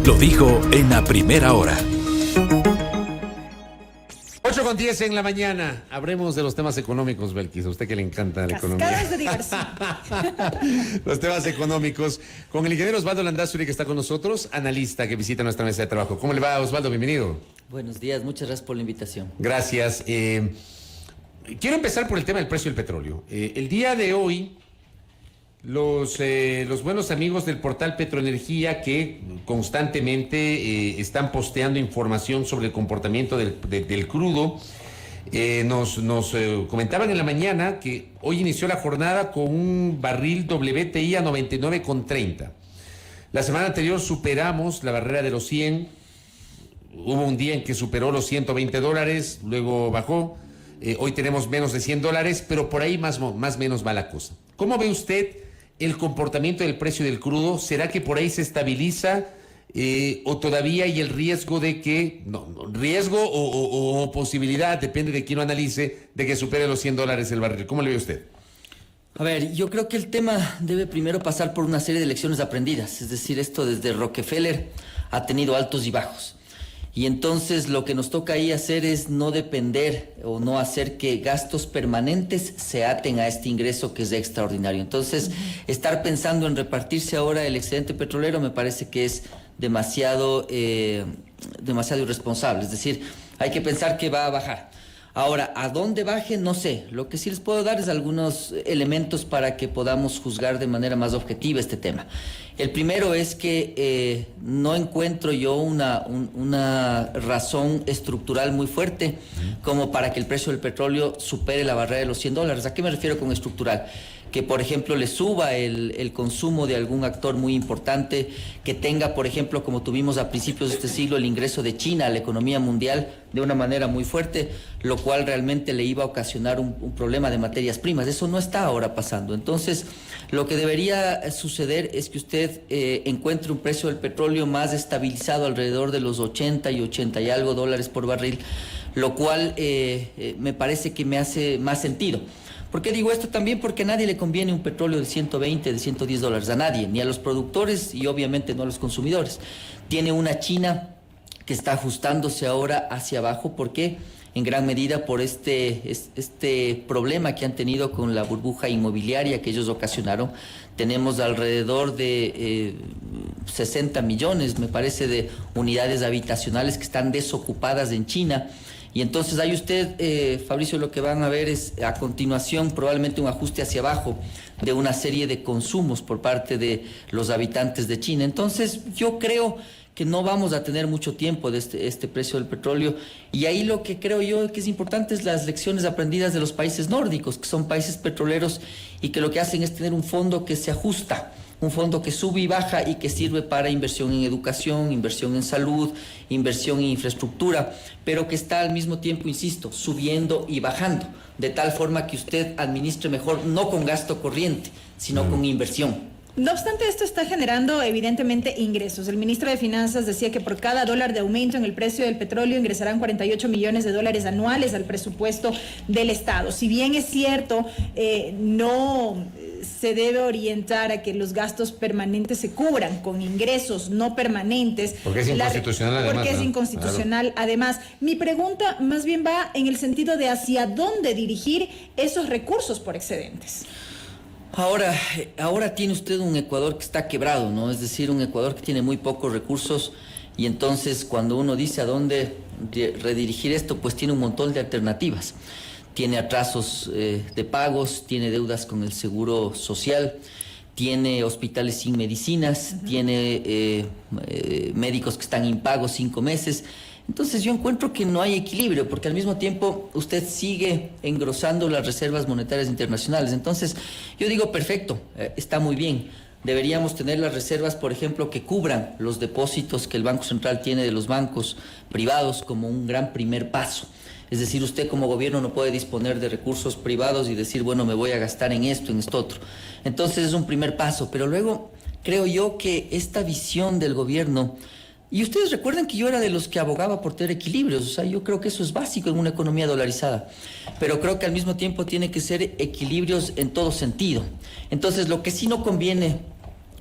Lo dijo en la primera hora. 8:10 en la mañana. Hablemos de los temas económicos, Belkis. A usted que le encanta la economía. Cascadas de diversión. Los temas económicos. Con el ingeniero Osvaldo Landazuri, que está con nosotros, analista que visita nuestra mesa de trabajo. ¿Cómo le va, Osvaldo? Bienvenido. Buenos días, muchas gracias por la invitación. Gracias. Quiero empezar por el tema del precio del petróleo. El día de hoy, los buenos amigos del portal Petroenergía, que constantemente están posteando información sobre el comportamiento del crudo, nos comentaban en la mañana que hoy inició la jornada con un barril WTI a 99,30. La semana anterior superamos la barrera de los 100. Hubo un día en que superó los $120, luego bajó. Hoy tenemos menos de $100, pero por ahí más o menos va la cosa. ¿Cómo ve usted el comportamiento del precio del crudo? ¿Será que por ahí se estabiliza o todavía hay el riesgo de que, riesgo o posibilidad, depende de quién lo analice, de que supere los $100 el barril? ¿Cómo le ve usted? A ver, yo creo que el tema debe primero pasar por una serie de lecciones aprendidas. Es decir, esto desde Rockefeller ha tenido altos y bajos. Y entonces lo que nos toca ahí hacer es no depender o no hacer que gastos permanentes se aten a este ingreso que es extraordinario. Entonces, estar pensando en repartirse ahora el excedente petrolero me parece que es demasiado irresponsable. Es decir, hay que pensar que va a bajar. Ahora, ¿a dónde baje? No sé. Lo que sí les puedo dar es algunos elementos para que podamos juzgar de manera más objetiva este tema. El primero es que no encuentro yo una razón estructural muy fuerte como para que el precio del petróleo supere la barrera de los $100. ¿A qué me refiero con estructural? Que, por ejemplo, le suba el consumo de algún actor muy importante, que tenga, por ejemplo, como tuvimos a principios de este siglo, el ingreso de China a la economía mundial de una manera muy fuerte, lo cual realmente le iba a ocasionar un problema de materias primas. Eso no está ahora pasando. Entonces, lo que debería suceder es que usted encuentre un precio del petróleo más estabilizado alrededor de los 80 y 80 y algo dólares por barril, lo cual me parece que me hace más sentido. ¿Por qué digo esto? También porque a nadie le conviene un petróleo de 120, de $110, a nadie, ni a los productores y obviamente no a los consumidores. Tiene una China que está ajustándose ahora hacia abajo, ¿por qué? En gran medida por este problema que han tenido con la burbuja inmobiliaria que ellos ocasionaron. Tenemos alrededor de 60 millones, me parece, de unidades habitacionales que están desocupadas en China. Y entonces ahí usted, Fabricio, lo que van a ver es a continuación probablemente un ajuste hacia abajo de una serie de consumos por parte de los habitantes de China. Entonces yo creo que no vamos a tener mucho tiempo de este precio del petróleo, y ahí lo que creo yo que es importante es las lecciones aprendidas de los países nórdicos, que son países petroleros y que lo que hacen es tener un fondo que se ajusta, un fondo que sube y baja y que sirve para inversión en educación, inversión en salud, inversión en infraestructura, pero que está al mismo tiempo, insisto, subiendo y bajando, de tal forma que usted administre mejor, no con gasto corriente, sino con inversión. No obstante, esto está generando evidentemente ingresos. El ministro de Finanzas decía que por cada dólar de aumento en el precio del petróleo ingresarán $48 millones anuales al presupuesto del Estado. Si bien es cierto, no se debe orientar a que los gastos permanentes se cubran con ingresos no permanentes. Porque es inconstitucional además. Porque es inconstitucional además. Mi pregunta más bien va en el sentido de hacia dónde dirigir esos recursos por excedentes. Ahora tiene usted un Ecuador que está quebrado, ¿no? Es decir, un Ecuador que tiene muy pocos recursos, y entonces cuando uno dice a dónde redirigir esto, pues tiene un montón de alternativas. Tiene atrasos de pagos, tiene deudas con el Seguro Social, tiene hospitales sin medicinas, tiene médicos que están impagos 5 meses. Entonces yo encuentro que no hay equilibrio, porque al mismo tiempo usted sigue engrosando las reservas monetarias internacionales. Entonces yo digo, perfecto, está muy bien. Deberíamos tener las reservas, por ejemplo, que cubran los depósitos que el Banco Central tiene de los bancos privados como un gran primer paso. Es decir, usted como gobierno no puede disponer de recursos privados y decir, bueno, me voy a gastar en esto, otro. Entonces es un primer paso, pero luego creo yo que esta visión del gobierno. Y ustedes recuerdan que yo era de los que abogaba por tener equilibrios, o sea, yo creo que eso es básico en una economía dolarizada, pero creo que al mismo tiempo tiene que ser equilibrios en todo sentido. Entonces, lo que sí no conviene,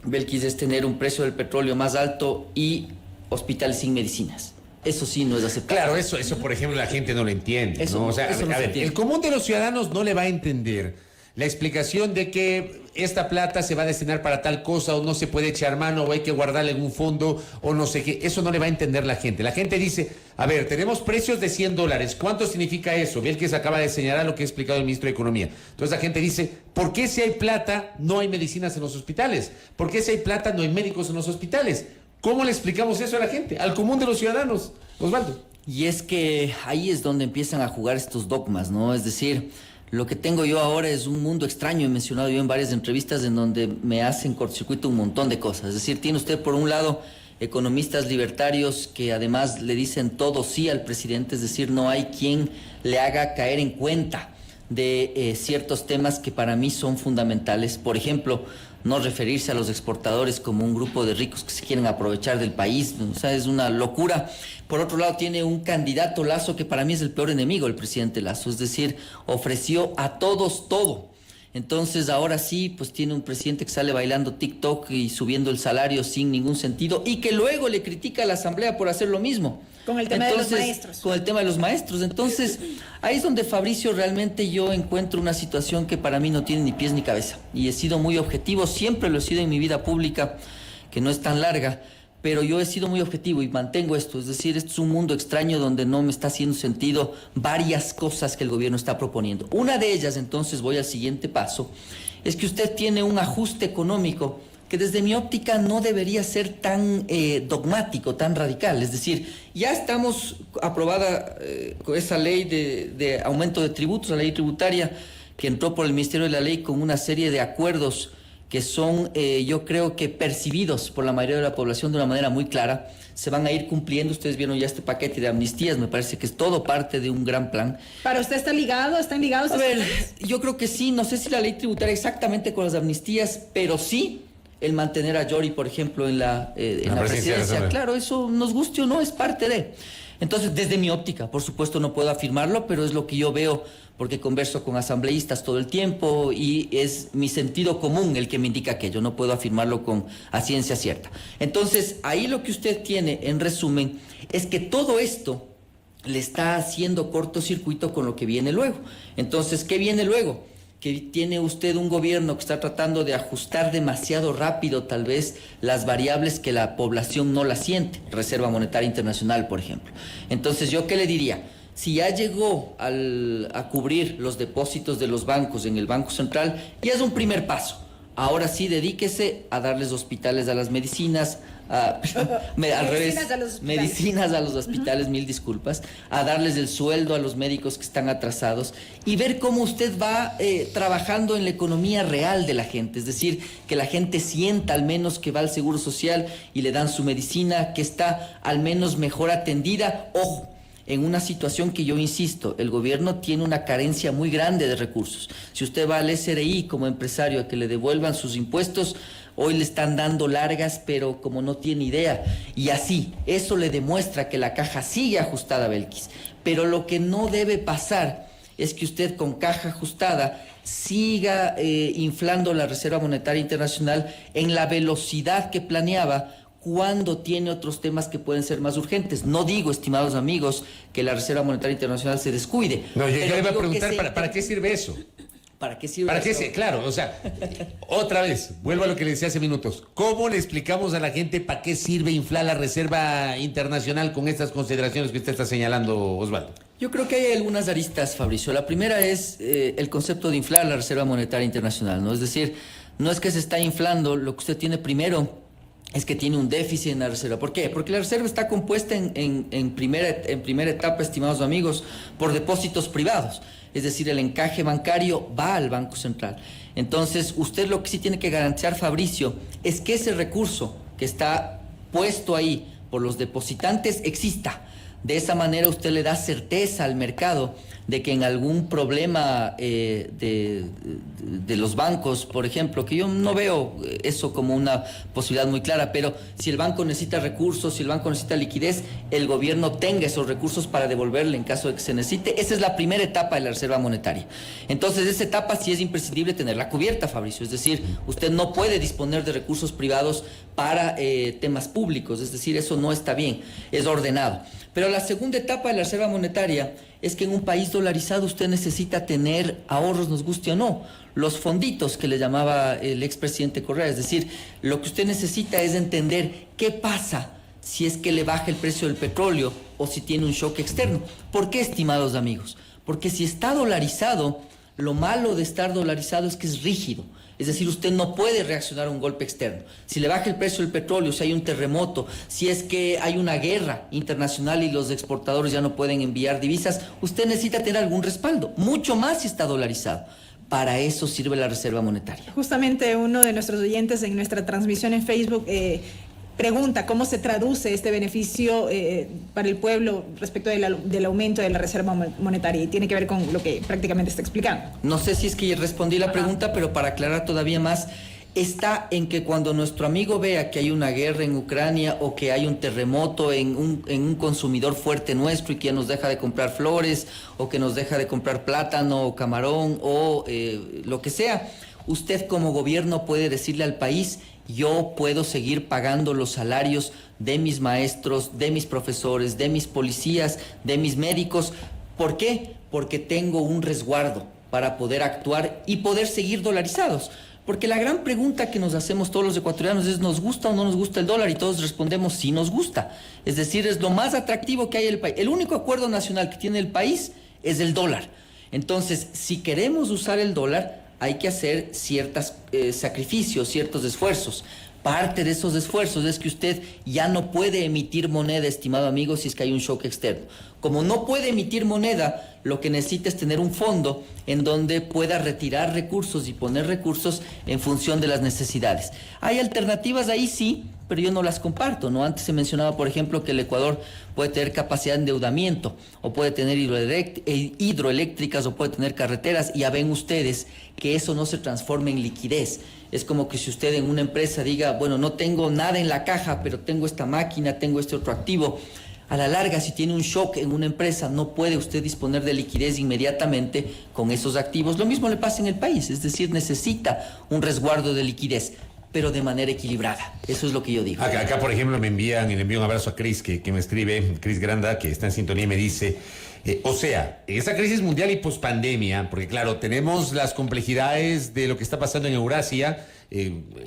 Belkis, es tener un precio del petróleo más alto y hospitales sin medicinas. Eso sí no es aceptable. Claro, eso por ejemplo la gente no lo entiende. Eso, ¿no? O sea, eso no a se ver, entiende. el común de los ciudadanos no le va a entender la explicación de que esta plata se va a destinar para tal cosa o no se puede echar mano o hay que guardarla en un fondo o no sé qué. Eso no le va a entender la gente. La gente dice, a ver, tenemos precios de $100. ¿Cuánto significa eso? Ve el que se acaba de señalar lo que ha explicado el ministro de Economía. Entonces la gente dice, ¿por qué si hay plata no hay medicinas en los hospitales? ¿Por qué si hay plata no hay médicos en los hospitales? ¿Cómo le explicamos eso a la gente? Al común de los ciudadanos. Osvaldo. Y es que ahí es donde empiezan a jugar estos dogmas, ¿no? Es decir, lo que tengo yo ahora es un mundo extraño, he mencionado yo en varias entrevistas en donde me hacen cortocircuito un montón de cosas. Es decir, tiene usted por un lado economistas libertarios que además le dicen todo sí al presidente, es decir, no hay quien le haga caer en cuenta de ciertos temas que para mí son fundamentales. Por ejemplo, no referirse a los exportadores como un grupo de ricos que se quieren aprovechar del país, o sea, es una locura. Por otro lado, tiene un candidato Lasso que para mí es el peor enemigo, el presidente Lasso, es decir, ofreció a todos todo. Entonces, ahora sí, pues tiene un presidente que sale bailando TikTok y subiendo el salario sin ningún sentido y que luego le critica a la Asamblea por hacer lo mismo. Con el tema de los maestros. Con el tema de los maestros. Entonces, ahí es donde, Fabricio, realmente yo encuentro una situación que para mí no tiene ni pies ni cabeza. Y he sido muy objetivo, siempre lo he sido en mi vida pública, que no es tan larga, pero yo he sido muy objetivo y mantengo esto. Es decir, esto es un mundo extraño donde no me está haciendo sentido varias cosas que el gobierno está proponiendo. Una de ellas, entonces, voy al siguiente paso, es que usted tiene un ajuste económico que desde mi óptica no debería ser tan dogmático, tan radical. Es decir, ya estamos aprobada con esa ley de aumento de tributos, la ley tributaria que entró por el Ministerio de la Ley con una serie de acuerdos que son, yo creo que percibidos por la mayoría de la población de una manera muy clara. Se van a ir cumpliendo. Ustedes vieron ya este paquete de amnistías, me parece que es todo parte de un gran plan. ¿Para usted está ligado? ¿Están ligados? A ver, yo creo que sí, no sé si la ley tributaria exactamente con las amnistías, pero sí el mantener a Yori, por ejemplo, en la presidencia. Claro, eso nos guste o no, es parte de. Entonces, desde mi óptica, por supuesto no puedo afirmarlo, pero es lo que yo veo porque converso con asambleístas todo el tiempo y es mi sentido común el que me indica aquello, no puedo afirmarlo a ciencia cierta. Entonces, ahí lo que usted tiene, en resumen, es que todo esto le está haciendo cortocircuito con lo que viene luego. Entonces, ¿qué viene luego? Que tiene usted un gobierno que está tratando de ajustar demasiado rápido tal vez las variables que la población no la siente, Reserva Monetaria Internacional, por ejemplo. Entonces, ¿yo qué le diría? Si ya llegó a cubrir los depósitos de los bancos en el Banco Central, ya es un primer paso. Ahora sí, dedíquese a darles hospitales a las medicinas, al revés, medicinas a los hospitales, mil disculpas, a darles el sueldo a los médicos que están atrasados y ver cómo usted va trabajando en la economía real de la gente, es decir, que la gente sienta al menos que va al Seguro Social y le dan su medicina, que está al menos mejor atendida. Ojo, en una situación que yo insisto, el gobierno tiene una carencia muy grande de recursos. Si usted va al SRI como empresario a que le devuelvan sus impuestos, hoy le están dando largas, pero como no tiene idea. Y así, eso le demuestra que la caja sigue ajustada, Belkis. Pero lo que no debe pasar es que usted con caja ajustada siga inflando la Reserva Monetaria Internacional en la velocidad que planeaba, cuando tiene otros temas que pueden ser más urgentes. No digo, estimados amigos, que la Reserva Monetaria Internacional se descuide. No, yo le iba a preguntar, ¿para qué sirve eso? ¿Para qué sirve ¿Para eso? qué? Claro, o sea, otra vez, vuelvo a lo que le decía hace minutos. ¿Cómo le explicamos a la gente para qué sirve inflar la Reserva Internacional con estas consideraciones que usted está señalando, Osvaldo? Yo creo que hay algunas aristas, Fabricio. La primera es el concepto de inflar la Reserva Monetaria Internacional, ¿no? Es decir, no es que se está inflando, lo que usted tiene primero es que tiene un déficit en la reserva. ¿Por qué? Porque la reserva está compuesta en primera etapa, estimados amigos, por depósitos privados. Es decir, el encaje bancario va al Banco Central. Entonces, usted lo que sí tiene que garantizar, Fabricio, es que ese recurso que está puesto ahí por los depositantes exista. De esa manera usted le da certeza al mercado de que en algún problema de los bancos, por ejemplo, que yo no veo eso como una posibilidad muy clara, pero si el banco necesita recursos, si el banco necesita liquidez, el gobierno tenga esos recursos para devolverle en caso de que se necesite. Esa es la primera etapa de la Reserva Monetaria. Entonces, esa etapa sí es imprescindible tenerla cubierta, Fabricio. Es decir, usted no puede disponer de recursos privados para temas públicos. Es decir, eso no está bien, es ordenado. Pero la segunda etapa de la Reserva Monetaria es que en un país dolarizado usted necesita tener ahorros, nos guste o no, los fonditos que le llamaba el expresidente Correa. Es decir, lo que usted necesita es entender qué pasa si es que le baja el precio del petróleo o si tiene un shock externo. ¿Por qué, estimados amigos? Porque si está dolarizado, lo malo de estar dolarizado es que es rígido. Es decir, usted no puede reaccionar a un golpe externo. Si le baja el precio del petróleo, si hay un terremoto, si es que hay una guerra internacional y los exportadores ya no pueden enviar divisas, usted necesita tener algún respaldo, mucho más si está dolarizado. Para eso sirve la Reserva Monetaria. Justamente uno de nuestros oyentes en nuestra transmisión en Facebook pregunta cómo se traduce este beneficio para el pueblo respecto del aumento de la Reserva Monetaria, y tiene que ver con lo que prácticamente está explicando. No sé si es que respondí la pregunta, pero para aclarar todavía más, está en que cuando nuestro amigo vea que hay una guerra en Ucrania o que hay un terremoto en un consumidor fuerte nuestro y que ya nos deja de comprar flores o que nos deja de comprar plátano o camarón o lo que sea, usted como gobierno puede decirle al país: yo puedo seguir pagando los salarios de mis maestros, de mis profesores, de mis policías, de mis médicos. ¿Por qué? Porque tengo un resguardo para poder actuar y poder seguir dolarizados. Porque la gran pregunta que nos hacemos todos los ecuatorianos es: ¿nos gusta o no nos gusta el dólar? Y todos respondemos: sí nos gusta. Es decir, es lo más atractivo que hay en el país. El único acuerdo nacional que tiene el país es el dólar. Entonces, si queremos usar el dólar, hay que hacer ciertos sacrificios, ciertos esfuerzos. Parte de esos esfuerzos es que usted ya no puede emitir moneda, estimado amigo, si es que hay un shock externo. Como no puede emitir moneda, lo que necesita es tener un fondo en donde pueda retirar recursos y poner recursos en función de las necesidades. Hay alternativas ahí, sí, pero yo no las comparto, ¿no? Antes se mencionaba, por ejemplo, que el Ecuador puede tener capacidad de endeudamiento, o puede tener hidroeléctricas, o puede tener carreteras, y ya ven ustedes que eso no se transforma en liquidez. Es como que si usted en una empresa diga: bueno, no tengo nada en la caja, pero tengo esta máquina, tengo este otro activo. A la larga, si tiene un shock en una empresa, no puede usted disponer de liquidez inmediatamente con esos activos. Lo mismo le pasa en el país, es decir, necesita un resguardo de liquidez, pero de manera equilibrada. Eso es lo que yo digo. Acá por ejemplo, le envío un abrazo a Cris, que me escribe, Cris Granda, que está en sintonía y me dice: o sea, esa crisis mundial y pospandemia, porque claro, tenemos las complejidades de lo que está pasando en Eurasia,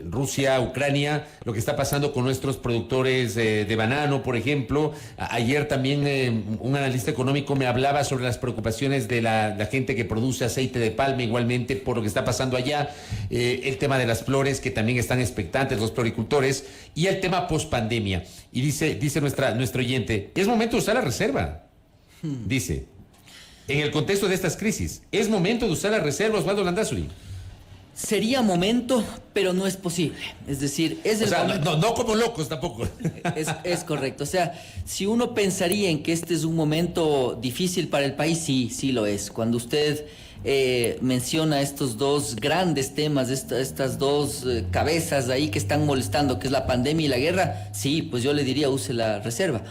Rusia, Ucrania, lo que está pasando con nuestros productores de banano, por ejemplo. Ayer también un analista económico me hablaba sobre las preocupaciones de la gente que produce aceite de palma, igualmente por lo que está pasando allá, el tema de las flores, que también están expectantes los floricultores, y el tema pospandemia. Y dice nuestro oyente: es momento de usar la reserva. Dice, en el contexto de estas crisis, ¿es momento de usar la reserva, Osvaldo Landázuri? Sería momento, pero no es posible. Es decir, es el momento. No como locos tampoco. Es correcto. O sea, si uno pensaría en que este es un momento difícil para el país, sí lo es. Cuando usted menciona estos dos grandes temas, estas dos cabezas ahí que están molestando, que es la pandemia y la guerra, sí, pues yo le diría: use la reserva.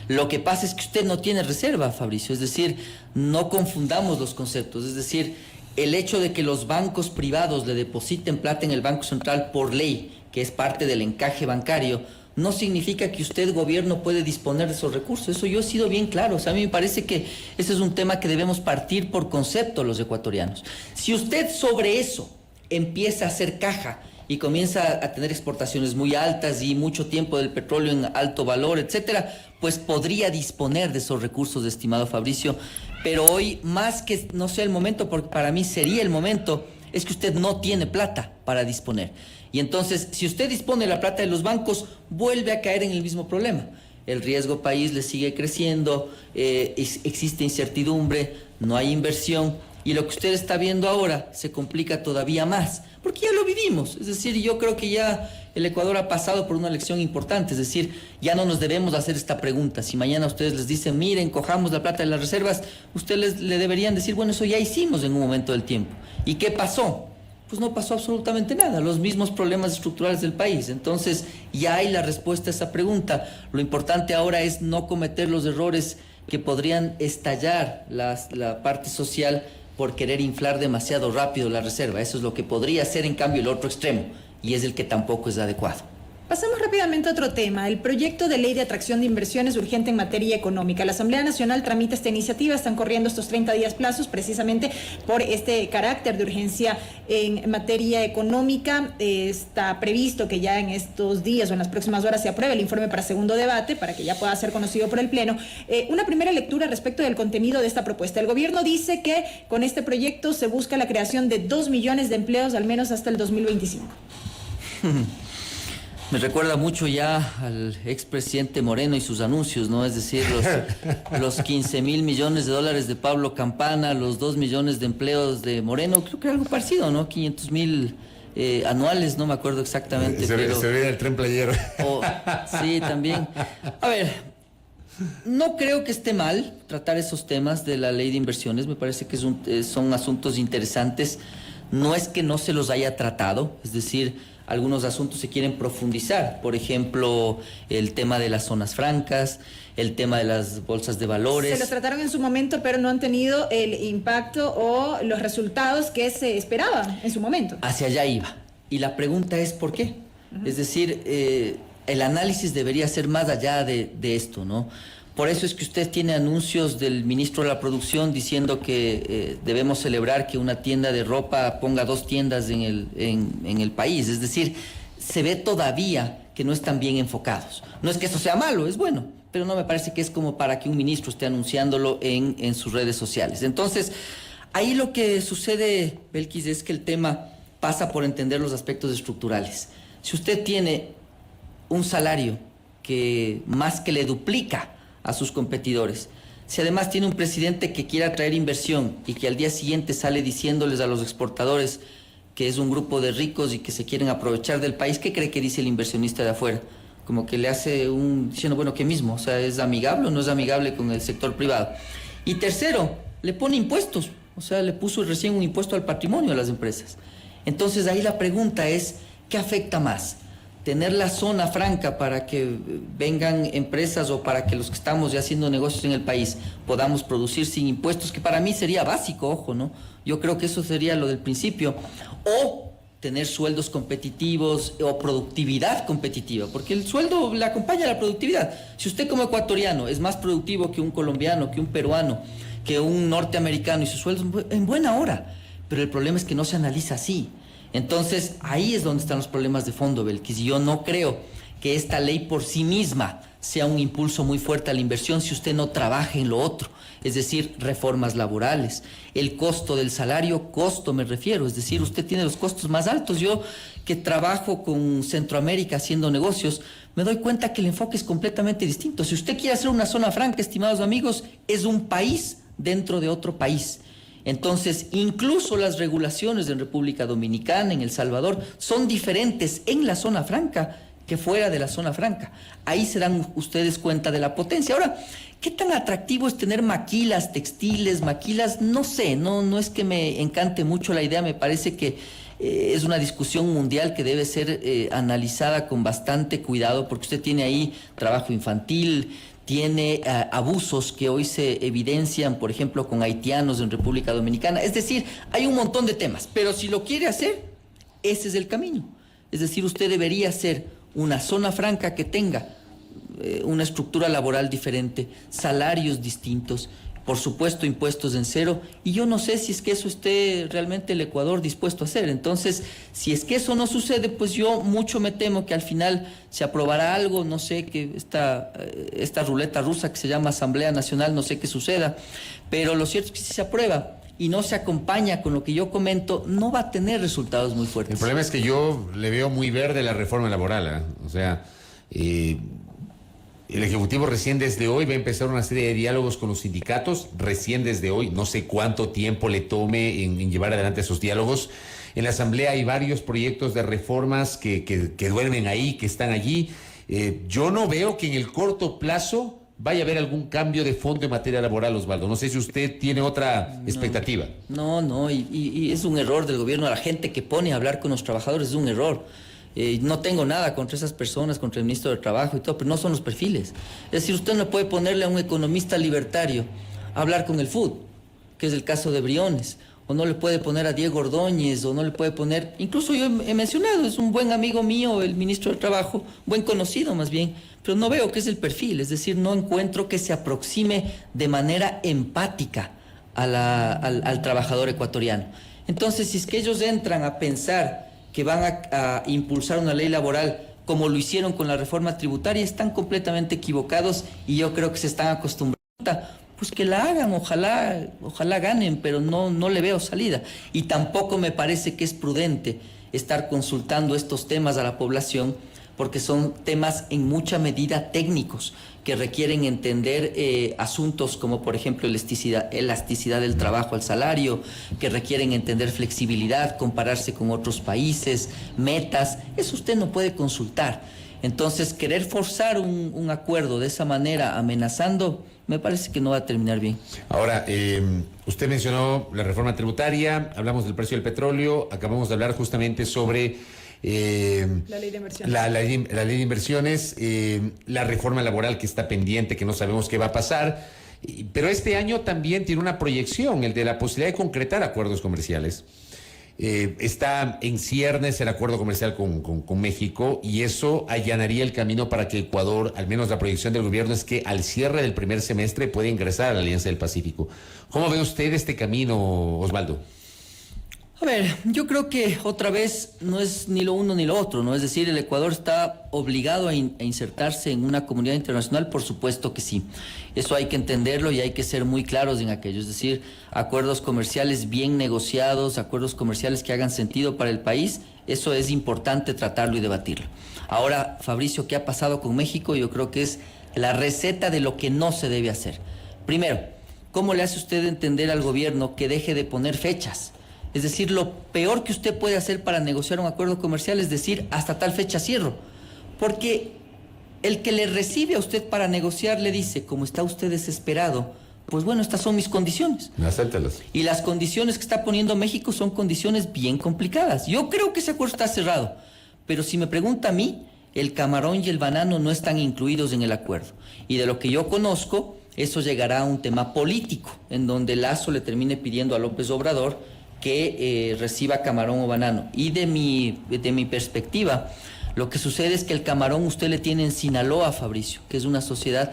Lo que pasa es que usted no tiene reserva, Fabricio. Es decir, no confundamos los conceptos. Es decir, el hecho de que los bancos privados le depositen plata en el Banco Central por ley, que es parte del encaje bancario, no significa que usted, gobierno, puede disponer de esos recursos. Eso yo he sido bien claro. O sea, a mí me parece que ese es un tema que debemos partir por concepto los ecuatorianos. Si usted sobre eso empieza a hacer caja y comienza a tener exportaciones muy altas y mucho tiempo del petróleo en alto valor, etcétera, pues podría disponer de esos recursos, estimado Fabricio. Pero hoy, más que no sea el momento, porque para mí sería el momento, es que usted no tiene plata para disponer. Y entonces, si usted dispone de la plata de los bancos, vuelve a caer en el mismo problema. El riesgo país le sigue creciendo, existe incertidumbre, no hay inversión, Y lo que usted está viendo ahora se complica todavía más, porque ya lo vivimos. Es decir, yo creo que ya el Ecuador ha pasado por una lección importante. Es decir, ya no nos debemos hacer esta pregunta. Si mañana ustedes les dicen, miren, cojamos la plata de las reservas, ustedes le deberían decir, bueno, eso ya hicimos en un momento del tiempo. ¿Y qué pasó? Pues no pasó absolutamente nada, los mismos problemas estructurales del país. Entonces, ya hay la respuesta a esa pregunta. Lo importante ahora es no cometer los errores que podrían estallar la parte social por querer inflar demasiado rápido la reserva. Eso es lo que podría ser, en cambio, el otro extremo, y es el que tampoco es adecuado. Pasamos rápidamente a otro tema. El proyecto de ley de atracción de inversiones urgente en materia económica. La Asamblea Nacional tramita esta iniciativa. Están corriendo estos 30 días plazos precisamente por este carácter de urgencia en materia económica. Está previsto que ya en estos días o en las próximas horas se apruebe el informe para segundo debate, para que ya pueda ser conocido por el Pleno. Una primera lectura respecto del contenido de esta propuesta. El gobierno dice que con este proyecto se busca la creación de 2 millones de empleos al menos hasta el 2025. Me recuerda mucho ya al expresidente Moreno y sus anuncios, ¿no? Es decir, los 15.000 millones de dólares de Pablo Campana, los 2 millones de empleos de Moreno, creo que era algo parecido, ¿no? 500.000 anuales, no me acuerdo exactamente. Se ve el tren playero. Sí, también. A ver, no creo que esté mal tratar esos temas de la ley de inversiones, me parece que son asuntos interesantes. No es que no se los haya tratado, es decir, algunos asuntos se quieren profundizar, por ejemplo, el tema de las zonas francas, el tema de las bolsas de valores. Se los trataron en su momento, pero no han tenido el impacto o los resultados que se esperaban en su momento. Hacia allá iba. Y la pregunta es ¿por qué? Es decir, el análisis debería ser más allá de esto, ¿no? Por eso es que usted tiene anuncios del ministro de la Producción diciendo que debemos celebrar que una tienda de ropa ponga 2 tiendas en el país. Es decir, se ve todavía que no están bien enfocados. No es que eso sea malo, es bueno, pero no me parece que es como para que un ministro esté anunciándolo en sus redes sociales. Entonces, ahí lo que sucede, Belkis, es que el tema pasa por entender los aspectos estructurales. Si usted tiene un salario que más que le duplica a sus competidores, si además tiene un presidente que quiere atraer inversión y que al día siguiente sale diciéndoles a los exportadores que es un grupo de ricos y que se quieren aprovechar del país, ¿qué cree que dice el inversionista de afuera? Como que le hace diciendo, bueno, ¿qué mismo? O sea, ¿es amigable o no es amigable con el sector privado? Y tercero, le pone impuestos, o sea, le puso recién un impuesto al patrimonio a las empresas. Entonces ahí la pregunta es, ¿qué afecta más? Tener la zona franca para que vengan empresas o para que los que estamos ya haciendo negocios en el país podamos producir sin impuestos, que para mí sería básico, ojo, ¿no? Yo creo que eso sería lo del principio. O tener sueldos competitivos o productividad competitiva, porque el sueldo le acompaña a la productividad. Si usted como ecuatoriano es más productivo que un colombiano, que un peruano, que un norteamericano y su sueldo en buena hora, pero el problema es que no se analiza así. Entonces, ahí es donde están los problemas de fondo, Belkis. Y yo no creo que esta ley por sí misma sea un impulso muy fuerte a la inversión si usted no trabaja en lo otro. Es decir, reformas laborales, el costo del salario, costo me refiero. Es decir, usted tiene los costos más altos. Yo que trabajo con Centroamérica haciendo negocios, me doy cuenta que el enfoque es completamente distinto. Si usted quiere hacer una zona franca, estimados amigos, es un país dentro de otro país. Entonces, incluso las regulaciones en República Dominicana, en El Salvador, son diferentes en la zona franca que fuera de la zona franca. Ahí se dan ustedes cuenta de la potencia. Ahora, ¿qué tan atractivo es tener maquilas, textiles, maquilas? No sé, no es que me encante mucho la idea, me parece que es una discusión mundial que debe ser analizada con bastante cuidado, porque usted tiene ahí trabajo infantil, tiene abusos que hoy se evidencian, por ejemplo, con haitianos en República Dominicana. Es decir, hay un montón de temas, pero si lo quiere hacer, ese es el camino. Es decir, usted debería hacer una zona franca que tenga una estructura laboral diferente, salarios distintos, por supuesto impuestos en cero, y yo no sé si es que eso esté realmente el Ecuador dispuesto a hacer. Entonces, si es que eso no sucede, pues yo mucho me temo que al final se aprobará algo, no sé, que esta ruleta rusa que se llama Asamblea Nacional, no sé qué suceda, pero lo cierto es que si se aprueba y no se acompaña con lo que yo comento, no va a tener resultados muy fuertes. El problema es que yo le veo muy verde la reforma laboral, ¿eh? O sea, El Ejecutivo recién desde hoy va a empezar una serie de diálogos con los sindicatos, recién desde hoy, no sé cuánto tiempo le tome en llevar adelante esos diálogos. En la Asamblea hay varios proyectos de reformas que duermen ahí, que están allí. Yo no veo que en el corto plazo vaya a haber algún cambio de fondo en materia laboral, Osvaldo. No sé si usted tiene otra expectativa. No, y es un error del gobierno. La gente que pone a hablar con los trabajadores es un error. No tengo nada contra esas personas, contra el ministro de Trabajo y todo, pero no son los perfiles. Es decir, usted no puede ponerle a un economista libertario a hablar con el FUD, que es el caso de Briones, o no le puede poner a Diego Ordóñez, o no le puede poner, incluso yo he mencionado, es un buen amigo mío, el ministro de Trabajo, buen conocido más bien, pero no veo que es el perfil, es decir, no encuentro que se aproxime de manera empática al trabajador ecuatoriano. Entonces, si es que ellos entran a pensar que van a impulsar una ley laboral como lo hicieron con la reforma tributaria, están completamente equivocados y yo creo que se están acostumbrando, pues que la hagan, ojalá ganen, pero no le veo salida. Y tampoco me parece que es prudente estar consultando estos temas a la población, porque son temas en mucha medida técnicos que requieren entender asuntos como por ejemplo elasticidad del trabajo al salario, que requieren entender flexibilidad, compararse con otros países, metas. Eso usted no puede consultar. Entonces, querer forzar un acuerdo de esa manera, amenazando, me parece que no va a terminar bien. Ahora, usted mencionó la reforma tributaria, hablamos del precio del petróleo, acabamos de hablar justamente sobre la ley de inversiones. La ley de inversiones, la reforma laboral que está pendiente, que no sabemos qué va a pasar, pero este año también tiene una proyección, el de la posibilidad de concretar acuerdos comerciales. Está en ciernes el acuerdo comercial con México, y eso allanaría el camino para que Ecuador, al menos la proyección del gobierno es que al cierre del primer semestre pueda ingresar a la Alianza del Pacífico. ¿Cómo ve usted este camino, Osvaldo? A ver, yo creo que otra vez no es ni lo uno ni lo otro, ¿no? Es decir, el Ecuador está obligado a insertarse en una comunidad internacional, por supuesto que sí. Eso hay que entenderlo y hay que ser muy claros en aquello. Es decir, acuerdos comerciales bien negociados, acuerdos comerciales que hagan sentido para el país, eso es importante tratarlo y debatirlo. Ahora, Fabricio, ¿qué ha pasado con México? Yo creo que es la receta de lo que no se debe hacer. Primero, ¿cómo le hace usted entender al gobierno que deje de poner fechas? Es decir, lo peor que usted puede hacer para negociar un acuerdo comercial es decir, hasta tal fecha cierro. Porque el que le recibe a usted para negociar le dice, como está usted desesperado, pues bueno, estas son mis condiciones. Acéptalas. Y las condiciones que está poniendo México son condiciones bien complicadas. Yo creo que ese acuerdo está cerrado. Pero si me pregunta a mí, el camarón y el banano no están incluidos en el acuerdo. Y de lo que yo conozco, eso llegará a un tema político, en donde Lazo le termine pidiendo a López Obrador que reciba camarón o banano. Y de mi perspectiva, lo que sucede es que el camarón usted le tiene en Sinaloa, Fabricio, que es una sociedad,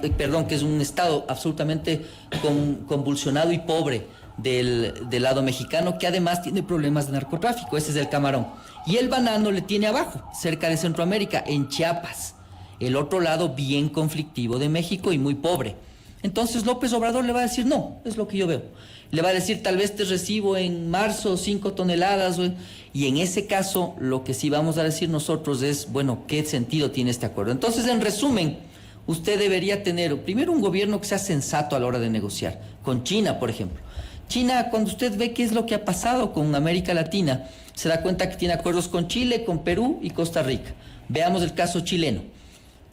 que es un estado absolutamente convulsionado y pobre del lado mexicano, que además tiene problemas de narcotráfico. Ese es el camarón. Y el banano le tiene abajo, cerca de Centroamérica, en Chiapas, el otro lado bien conflictivo de México y muy pobre. Entonces López Obrador le va a decir, no, es lo que yo veo. Le va a decir, tal vez te recibo en marzo 5 toneladas. Y en ese caso, lo que sí vamos a decir nosotros es, bueno, ¿qué sentido tiene este acuerdo? Entonces, en resumen, usted debería tener, primero, un gobierno que sea sensato a la hora de negociar. Con China, por ejemplo. China, cuando usted ve qué es lo que ha pasado con América Latina, se da cuenta que tiene acuerdos con Chile, con Perú y Costa Rica. Veamos el caso chileno.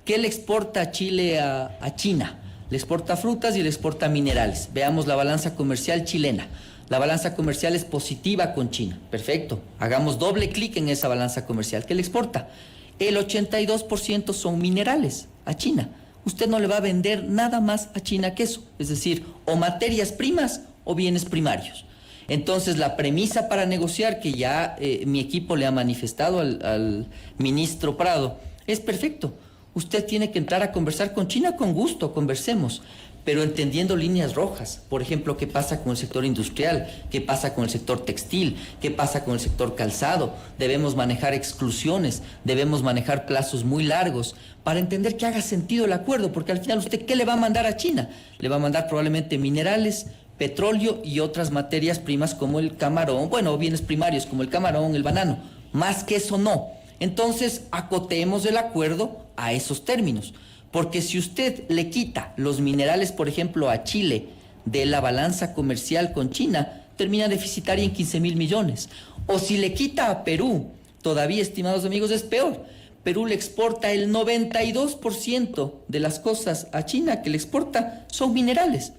¿Qué le exporta Chile a China? Le exporta frutas y le exporta minerales. Veamos la balanza comercial chilena. La balanza comercial es positiva con China. Perfecto. Hagamos doble clic en esa balanza comercial. ¿Qué le exporta? El 82% son minerales a China. Usted no le va a vender nada más a China que eso. Es decir, o materias primas o bienes primarios. Entonces, la premisa para negociar, que ya mi equipo le ha manifestado al ministro Prado, es perfecto. Usted tiene que entrar a conversar con China, con gusto, conversemos, pero entendiendo líneas rojas. Por ejemplo, qué pasa con el sector industrial, qué pasa con el sector textil, qué pasa con el sector calzado. Debemos manejar exclusiones, debemos manejar plazos muy largos para entender que haga sentido el acuerdo, porque al final usted, ¿qué le va a mandar a China? Le va a mandar probablemente minerales, petróleo y otras materias primas como el camarón, bueno, bienes primarios como el camarón, el banano. Más que eso no. Entonces, acotemos el acuerdo a esos términos. Porque si usted le quita los minerales, por ejemplo, a Chile de la balanza comercial con China, termina deficitaria en 15.000 millones. O si le quita a Perú, todavía, estimados amigos, es peor. Perú le exporta el 92% de las cosas a China que le exporta son minerales.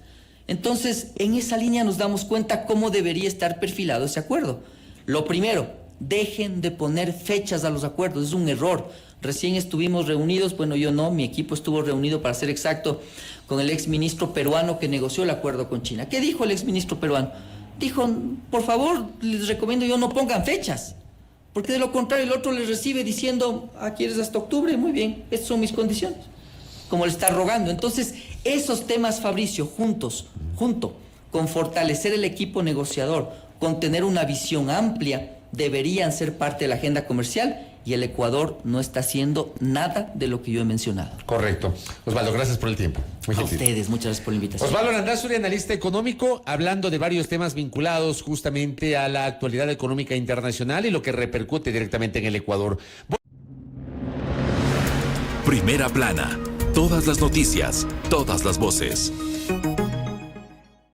Entonces, en esa línea nos damos cuenta cómo debería estar perfilado ese acuerdo. Lo primero, dejen de poner fechas a los acuerdos, es un error. Recién estuvimos reunidos, bueno, yo no, mi equipo estuvo reunido, para ser exacto, con el exministro peruano que negoció el acuerdo con China. ¿Qué dijo el exministro peruano? Dijo, por favor, les recomiendo yo no pongan fechas, porque de lo contrario el otro les recibe diciendo, ¿quieres hasta octubre? Muy bien, estas son mis condiciones, como le está rogando. Entonces, esos temas, Fabricio, junto con fortalecer el equipo negociador, con tener una visión amplia, deberían ser parte de la agenda comercial, y el Ecuador no está haciendo nada de lo que yo he mencionado. Correcto. Osvaldo, gracias por el tiempo. Muy A gentil. ustedes, muchas gracias por la invitación. Osvaldo Landazuri, analista económico, hablando de varios temas vinculados justamente a la actualidad económica internacional y lo que repercute directamente en el Ecuador. Primera plana. Todas las noticias, todas las voces.